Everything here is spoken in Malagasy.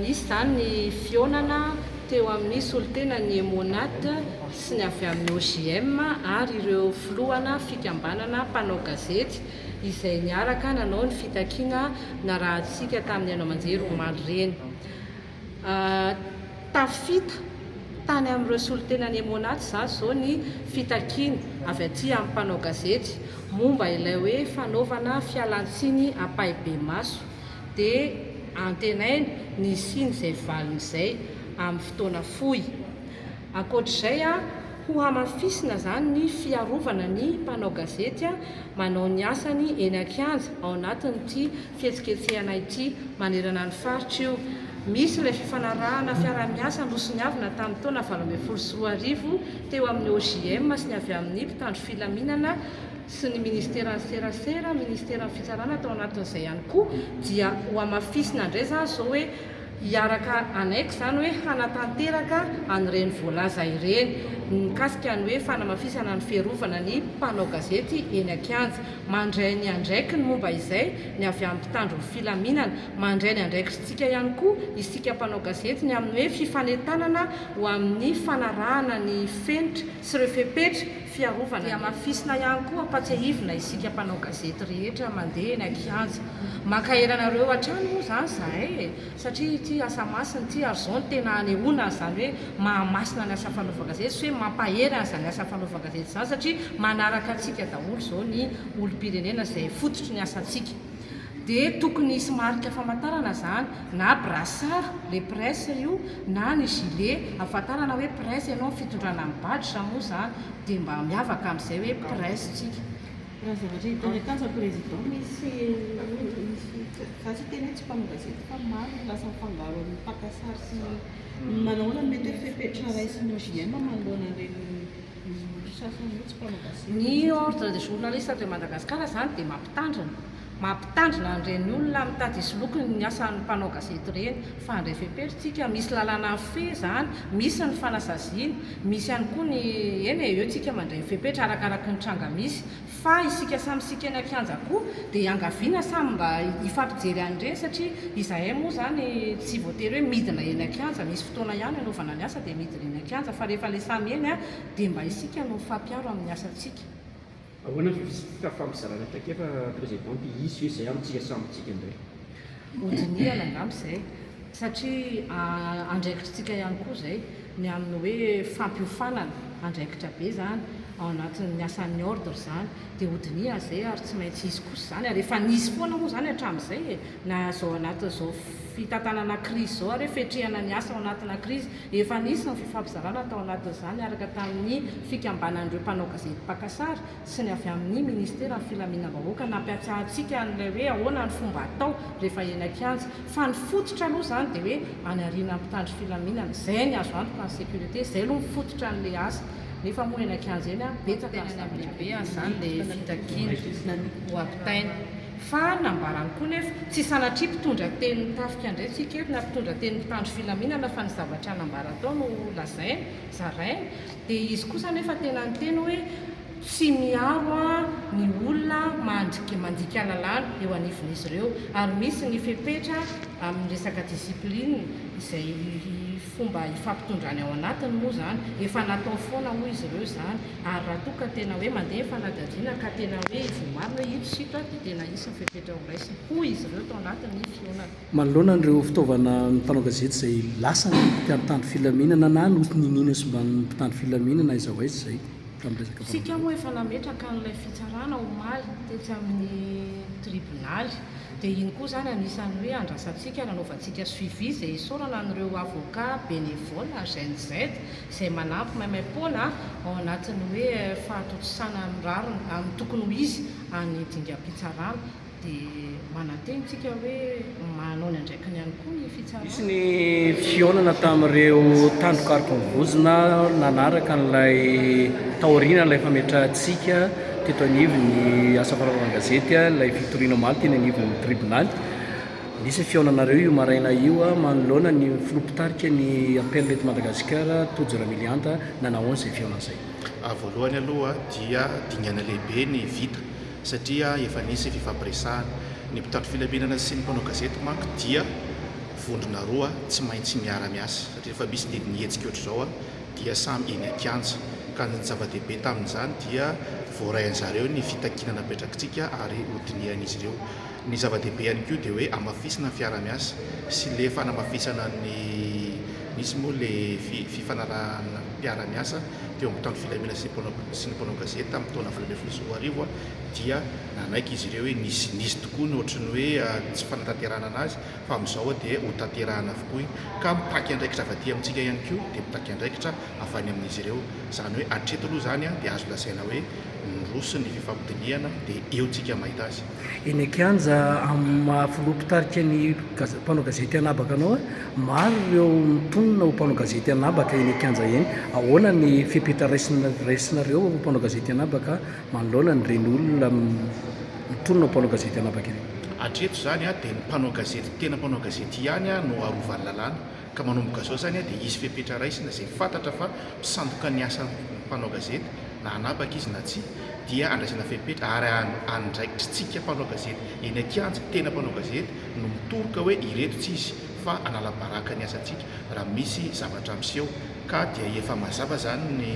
nisy zany ny fionana teo amin'ny solotena ny Emonat sy ny avy amin'ny OJM ary ireo filohana fikambanana mpanao gazety izay niaraka nanao ny fitakiana na rahantsika tamin'ny Andro Amanjery omaly reny. Tafita tany amin'ireo solotenany Emonat zany zao ny fitakiana avy aty amin'ny mpanao gazety momba ilay hoe fanaovana fialantsiny Ampahibemaso dia antenainy ny siny izay valin'izay amin'ny fotoana fohy. Ankoatr'izay ho hamafisina zany ny fiarovana ny mpanao gazety manao ny asany eny Ankianja ao anatin'ity fihetsiketsehana ity manerana ny faritra io. Misy ilay fifanarahana fiara-miasa nosoniavina tamin'ny taona 2024 teo amin'ny OJM sy ny avy amin'ny mpitandro filaminana sy ny ministeran'ny serasera, ministeran'ny fitsarana tao anatin'izay ihany koa dia ho hamafisina indray zany zao hoe hiaraka anaiky zany hoe hanatanteraka an'ireny voalaza ireny mikasika ny hoe fanamafisana ny fiarovana ny mpanao gazety eny Ankianja. Mandray ny andraikiny momba izay ny avy amin'ny mpitandro ny filaminana, mandray ny andraikitsika ihany koa isika mpanao gazety ny amin'ny hoe fifanentanana ho amin'ny fanarahana ny fenitra sy ireo fepetra fiarovana dia mafisina ihany koa ampatsiahivina isika mpanao gazety rehetra mandeha eny Ankianja. Makaheranareo hatrany moa zany zahay satria ity asa masina ity ary zao ny tena anehoana zany hoe mahamasina ny asa fanaova-gazety sy hoe mampaherana zany asa fanaova-gazety zany satria manaraka antsika daholo zao ny olom-pirenena izay fototry ny asantsika. Dia tokony hisy marika famantarana zany na brassard le presse io na ny gilet ahafantarana hoe presse ianao fitondrana amin'ny badge moa zany dia mba miavaka amin'izay hoe presse tsika. Raha zavatra hitany Ankanja président misy zasy tena tsy mpanao gazety fa maro lasa mifangaro amin'ny mpakasary sy manaona mety hoe fepetra raisiny OJM manoloana ireny sasany tsy mpanao gazety. Ny ordre des journalistes de Madagascar zany dia mampitandrina an'ireny olona mitady isolokony ny asan'ny mpanao gazety ireny fa andray fepetritsika misy lalàna fe zany, misy ny fanasaziana, misy ihany koa ny eny eo tsika mandray fepetra arakaraky ny tranga misy fa isika samysika eny Ankianja koa dia angaviana samy mba hifampijery an'ireny satria izahay moa zany tsy voatery hoe midina eny Ankianja, misy fotoana ihany anaovana ny asa dia midina eny Ankianja fa rehefa ilay samy eny dia mba isika no fampiaro amin'ny asantsika. Ahoana fa fampizarana takefa présidente isy hoe izay amintsika samytsika indray hodiniana angamba izay satria andraikitsika ihany koa izay ny amin'ny hoe fampiofanana andraikitra be zany ao anatin'ny asan'ny ordre zany dia hodiniana izay ary tsy maintsy izy kosa zany ary efa nisy foana moa zany hatramin'izay na zao anatin'izao fitantanana krizy zao ary hoe fetrehana ny asa ao anatina krizy efa nisy ny fifampizarana tao anatin'izany araka tamin'ny fikambanan'ireo mpanao gazety mpakasary sy ny avy amin'ny ministera ny filaminam-bahoaka nampiatsahantsika n'ilay hoe ahoana ny fomba atao rehefa eny Ankianja fa ny fototra aloha zany dia hoe anariana mpitandro filaminana izay ny azo antoka ny sécurité izay aloha ny fototra n'ilay asa nefa moa eny Ankianja eny betsaka ny lehibe zany dia fitakiana ho ampitaina. Fa nambarany koa nefa tsy sanatria mpitondra teny tafika indray tsika eto na mpitondra teny mpitandro filaminana fa ny zavatra nambara tao no lazaina zaraina dia izy kosa nefa tena ny teny hoe tsy miaro ny olona mandika lalàna eo anivin'izy ireo ary misy ny fepetra amin'ny resaka discipline izay fomba ifampitondrany ao anatiny moa zany efa natao foana moa izy ireo zany ary raha toa ka tena hoe mandeha fanadadiana ka tena hoe vomarina hoe ito sito dia tena isy ny fepetra ho raisiny koa izy ireo tao anatiny fionana. Manoloana an'ireo fitaovana ny mpanao gazety izay lasa ny mpitandro filaminana na noninina sy mba ny mpitandro filaminana izaho aizy izay tamin'resaka sika moa efa nametraka n'ilay fitsarana omaly tetsy amin'ny tribonaly dia iny koa zany anisan'ny hoe andrasantsika nanaovantsika suivi izay isaorana n'ireo avocat bénévole GNZ izay manampy maimaim-poana ao anatin'ny hoe fahatotosana amin'ny tokony ho izy any dingam-pitsarana dia manantenitsika hoe manao ny andraikiny ihany koa ny fitsarana. Misy ny fionana tamin'ireo tandrokariko mivozona nanaraka n'ilay taoriana ilay fametrahantsika teto anivy asa fanaovana gazety ilay fitoriana omaly teny anivon'ny tribonaly. Nisy fionanareo io maraina io manoloana ny filopitarika ny appel eto Madagasikara Tojo Ramilianta nanao an'izay fiona izay. Voalohany aloha dia dingana lehibe ny vita satria efa nisy fifampiresahana ny mpitandro filaminana sy ny mpanao gazety manko dia vondrona roa tsy maintsy miara-miasa satria rehefa misy le nihetsika oatra izao dia samy eny an-kianja ka ny zava-dehibe tamin'izany dia voarain'zareo ny fitakinana petrakitsika ary hodinian'izy ireo. Ny zava-dehibe ihany koa dia hoe amafisana fiara-miasa sy le fanamafisana misy moa le fifanarahana mpiara-miasa teo amin'ny tany filamina sy ny mpanao gazety tamin'ny taona 2024 dia nanaiky izy ireo hoe nisy tokoa ny ohatrany hoe tsy fanatanterahana anazy fa amin'izao dia ho tanterahana avokoa ka mitaky andraikitra avaty amintsika ihany koa dia mitaky andraikitra avy any amin'izy ireo zany hoe atreto aloha zany dia azo lasaina hoe nroso ny fifampidiniana dia eotsika mahita azy. Eny an-kianja amin'ny filoha-pitarika ny mpanao gazety anabaka anao maro ireo mitonona ho mpanao gazety anabaka eny an-kianja eny. Ahoana ny fipetra raisinareo mpanao gazety anabaka manoloana ny reny olona mitonona ho mpanao gazety anabaka eny? Atreto zany dia ny mpanao gazety tena mpanao gazety ihany no arovan'ny lalàna ka manomboka zao zany dia isy fipetra raisina izay fantatra fa misandoka ny asa mpanao gazety na anabaka izy na tsy dia andraisana fepetra ary andraikitritsika mpanao gazety eny an-kianja tena mpanao gazety no mitoroka hoe ireto tsy izy fa anala-baraka ny asantsika raha misy zavatra miseho ka dia efa mazava zany ny